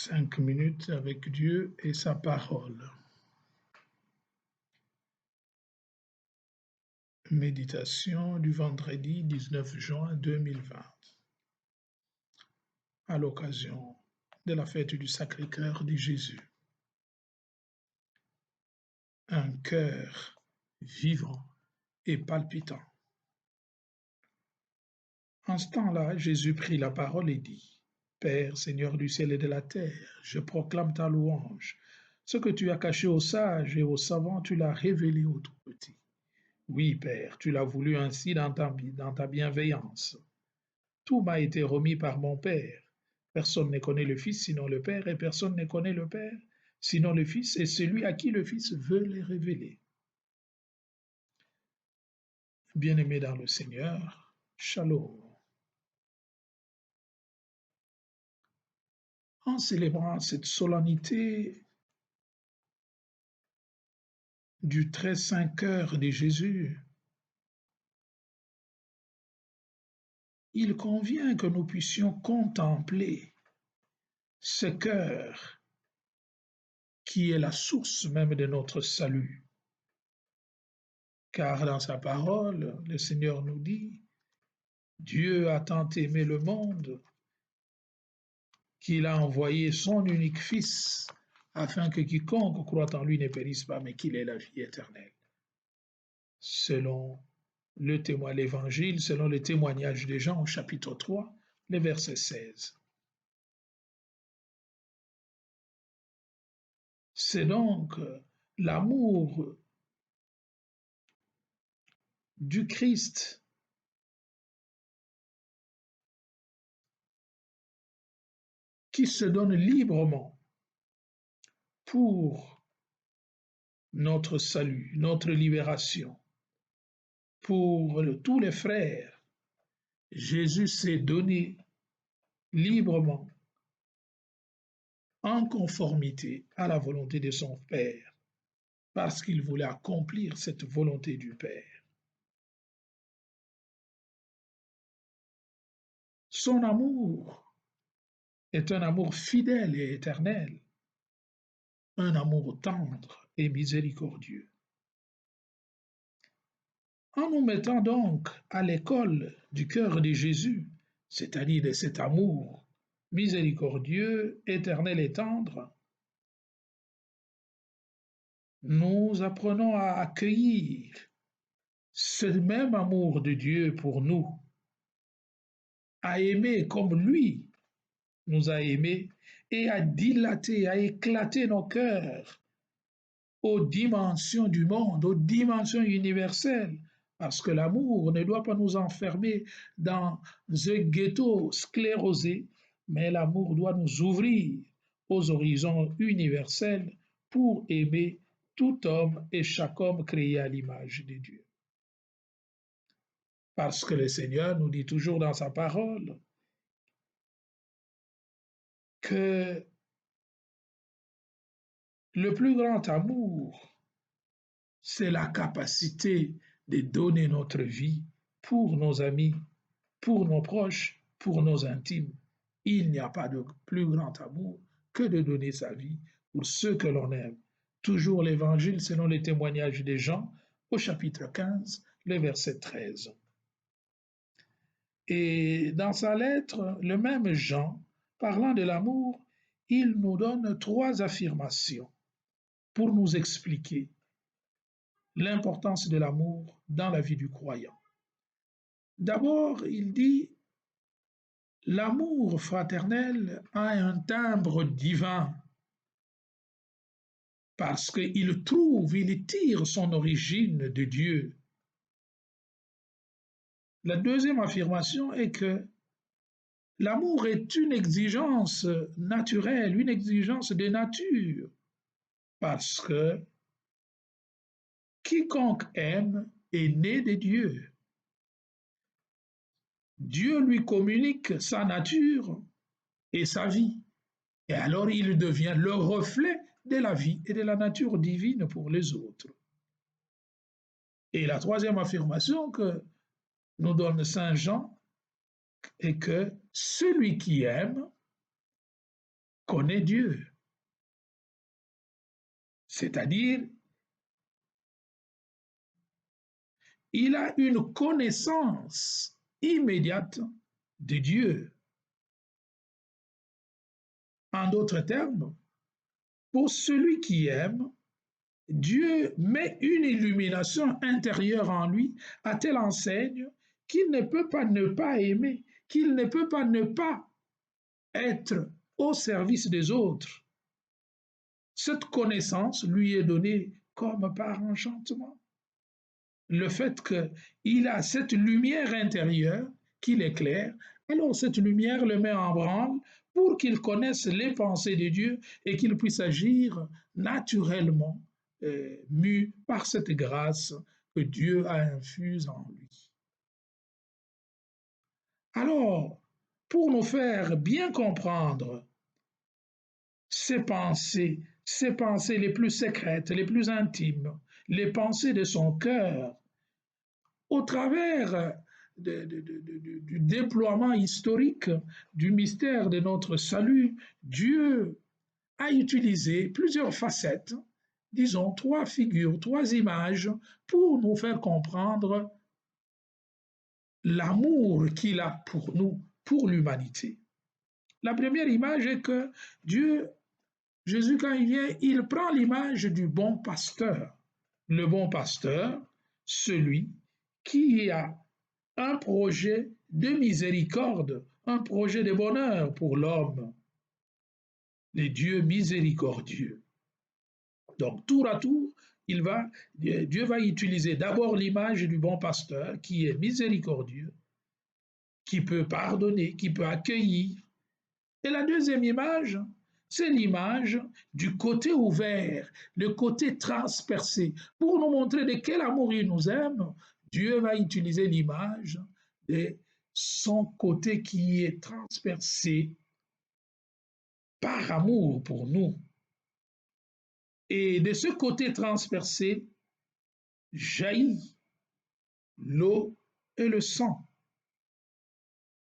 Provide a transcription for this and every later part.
5 minutes avec Dieu et sa parole. Méditation du vendredi 19 juin 2020, à l'occasion de la fête du Sacré-Cœur de Jésus. Un cœur vivant et palpitant. En ce temps-là, Jésus prit la parole et dit, « Père, Seigneur du ciel et de la terre, je proclame ta louange. Ce que tu as caché aux sages et aux savants, tu l'as révélé aux tout-petits. Oui, Père, tu l'as voulu ainsi dans ta bienveillance. Tout m'a été remis par mon Père. Personne ne connaît le Fils sinon le Père, et personne ne connaît le Père sinon le Fils, et celui à qui le Fils veut les révéler. » Bien-aimés dans le Seigneur, Shalom. En célébrant cette solennité du très saint cœur de Jésus, il convient que nous puissions contempler ce cœur qui est la source même de notre salut. Car dans sa parole, le Seigneur nous dit, « Dieu a tant aimé le monde qu'il a envoyé son unique Fils, afin que quiconque croit en lui ne périsse pas, mais qu'il ait la vie éternelle. » Selon l'Évangile, selon le témoignage de Jean au chapitre 3, le verset 16. C'est donc l'amour du Christ qui se donne librement pour notre salut, notre libération. Pour tous les frères, Jésus s'est donné librement en conformité à la volonté de son Père, parce qu'il voulait accomplir cette volonté du Père. Son amour est un amour fidèle et éternel, un amour tendre et miséricordieux. En nous mettant donc à l'école du cœur de Jésus, c'est-à-dire de cet amour miséricordieux, éternel et tendre, nous apprenons à accueillir ce même amour de Dieu pour nous, à aimer comme lui nous a aimés et à dilater, à éclater nos cœurs aux dimensions du monde, aux dimensions universelles, parce que l'amour ne doit pas nous enfermer dans un ghetto sclérosé, mais l'amour doit nous ouvrir aux horizons universels pour aimer tout homme et chaque homme créé à l'image de Dieu. Parce que le Seigneur nous dit toujours dans sa parole que le plus grand amour, c'est la capacité de donner notre vie pour nos amis, pour nos proches, pour nos intimes. Il n'y a pas de plus grand amour que de donner sa vie pour ceux que l'on aime. Toujours l'Évangile selon les témoignages des Jean au chapitre 15, le verset 13. Et dans sa lettre, le même Jean, parlant de l'amour, il nous donne 3 affirmations pour nous expliquer l'importance de l'amour dans la vie du croyant. D'abord, il dit, l'amour fraternel a un timbre divin parce qu'il tire son origine de Dieu. La deuxième affirmation est que l'amour est une exigence naturelle, une exigence de nature, parce que quiconque aime est né de Dieu. Dieu lui communique sa nature et sa vie, et alors il devient le reflet de la vie et de la nature divine pour les autres. Et la troisième affirmation que nous donne Saint Jean est que celui qui aime connaît Dieu, c'est-à-dire il a une connaissance immédiate de Dieu. En d'autres termes, pour celui qui aime, Dieu met une illumination intérieure en lui à telle enseigne qu'il ne peut pas ne pas aimer, qu'il ne peut pas ne pas être au service des autres. Cette connaissance lui est donnée comme par enchantement. Le fait qu'il a cette lumière intérieure qui l'éclaire, alors cette lumière le met en branle pour qu'il connaisse les pensées de Dieu et qu'il puisse agir naturellement, mu par cette grâce que Dieu a infuse en lui. Alors, pour nous faire bien comprendre ses pensées les plus secrètes, les plus intimes, les pensées de son cœur, au travers du déploiement historique du mystère de notre salut, Dieu a utilisé plusieurs facettes, disons trois figures, trois images, pour nous faire comprendre l'amour qu'il a pour nous, pour l'humanité. La première image est que Dieu, Jésus, quand il vient, il prend l'image du bon pasteur. Le bon pasteur, celui qui a un projet de miséricorde, un projet de bonheur pour l'homme, les dieux miséricordieux. Donc, tour à tour, Dieu va utiliser d'abord l'image du bon pasteur qui est miséricordieux, qui peut pardonner, qui peut accueillir. Et la deuxième image, c'est l'image du côté ouvert, le côté transpercé. Pour nous montrer de quel amour il nous aime, Dieu va utiliser l'image de son côté qui est transpercé par amour pour nous. Et de ce côté transpercé jaillit l'eau et le sang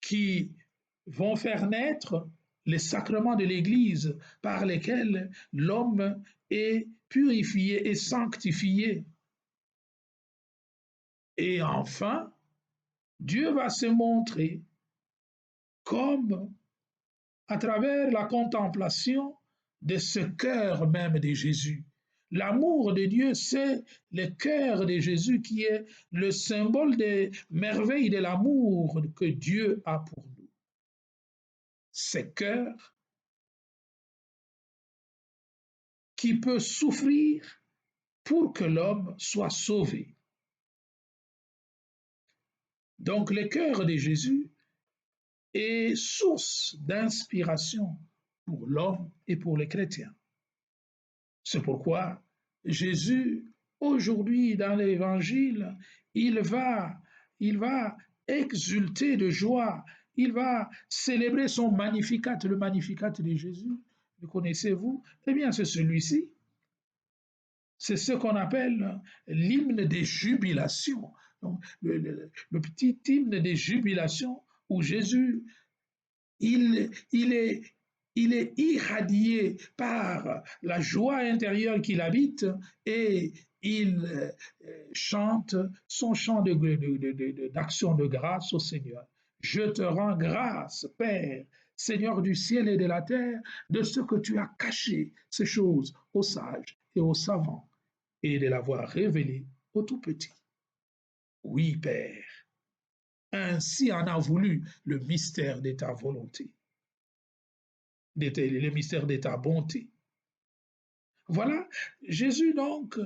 qui vont faire naître les sacrements de l'Église par lesquels l'homme est purifié et sanctifié. Et enfin, Dieu va se montrer comme à travers la contemplation de ce cœur même de Jésus. L'amour de Dieu, c'est le cœur de Jésus qui est le symbole des merveilles de l'amour que Dieu a pour nous. Ce cœur qui peut souffrir pour que l'homme soit sauvé. Donc le cœur de Jésus est source d'inspiration pour l'homme et pour les chrétiens. C'est pourquoi Jésus, aujourd'hui dans l'Évangile, il va exulter de joie, il va célébrer son Magnificat, le Magnificat de Jésus. Le connaissez-vous? Eh bien, c'est celui-ci. C'est ce qu'on appelle l'hymne des jubilations. Donc, le petit hymne des jubilations où Jésus, il, il, est, il est irradié par la joie intérieure qu'il habite et il chante son chant d'action de grâce au Seigneur. Je te rends grâce, Père, Seigneur du ciel et de la terre, de ce que tu as caché ces choses aux sages et aux savants et de l'avoir révélé aux tout petits. Oui, Père, ainsi en a voulu le mystère de ta volonté, le mystère de ta bonté. Voilà, Jésus donc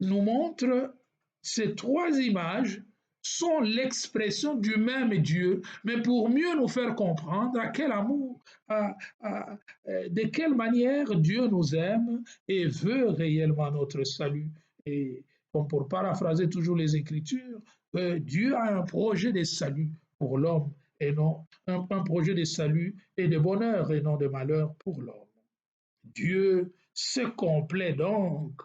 nous montre ces trois images sont l'expression du même Dieu, mais pour mieux nous faire comprendre à quel amour, de quelle manière Dieu nous aime et veut réellement notre salut. Et comme pour paraphraser toujours les Écritures, Dieu a un projet de salut pour l'homme et non un projet de salut et de bonheur et non de malheur pour l'homme. Dieu se complaît donc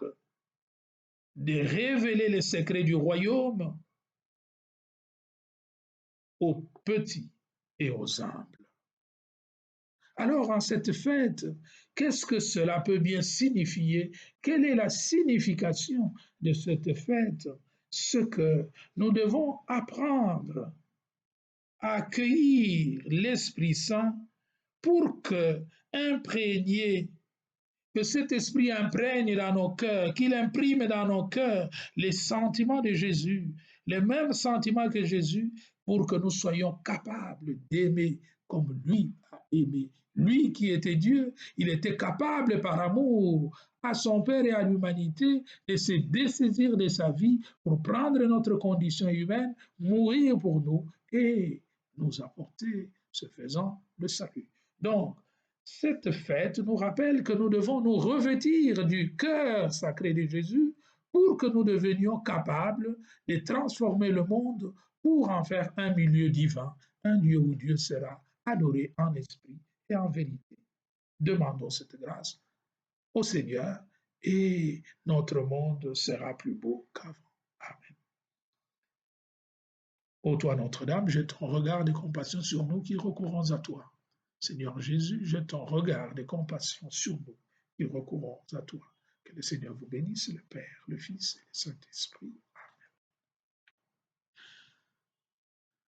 de révéler les secrets du royaume aux petits et aux humbles. Alors, en cette fête, qu'est-ce que cela peut bien signifier? Quelle est la signification de cette fête? Ce que nous devons apprendre à accueillir l'Esprit Saint pour que, imprégné, que cet esprit imprègne dans nos cœurs, qu'il imprime dans nos cœurs les sentiments de Jésus, les mêmes sentiments que Jésus, pour que nous soyons capables d'aimer comme lui a aimé. Lui qui était Dieu, il était capable par amour à son Père et à l'humanité de se dessaisir de sa vie pour prendre notre condition humaine, mourir pour nous et nous apporter, ce faisant, le salut. Donc, cette fête nous rappelle que nous devons nous revêtir du cœur sacré de Jésus pour que nous devenions capables de transformer le monde pour en faire un milieu divin, un lieu où Dieu sera adoré en esprit et en vérité. Demandons cette grâce au Seigneur et notre monde sera plus beau qu'avant. Amen. Ô toi Notre-Dame, jette ton regard de compassion sur nous qui recourons à toi. Seigneur Jésus, jette ton regard de compassion sur nous qui recourons à toi. Que le Seigneur vous bénisse, le Père, le Fils et le Saint-Esprit.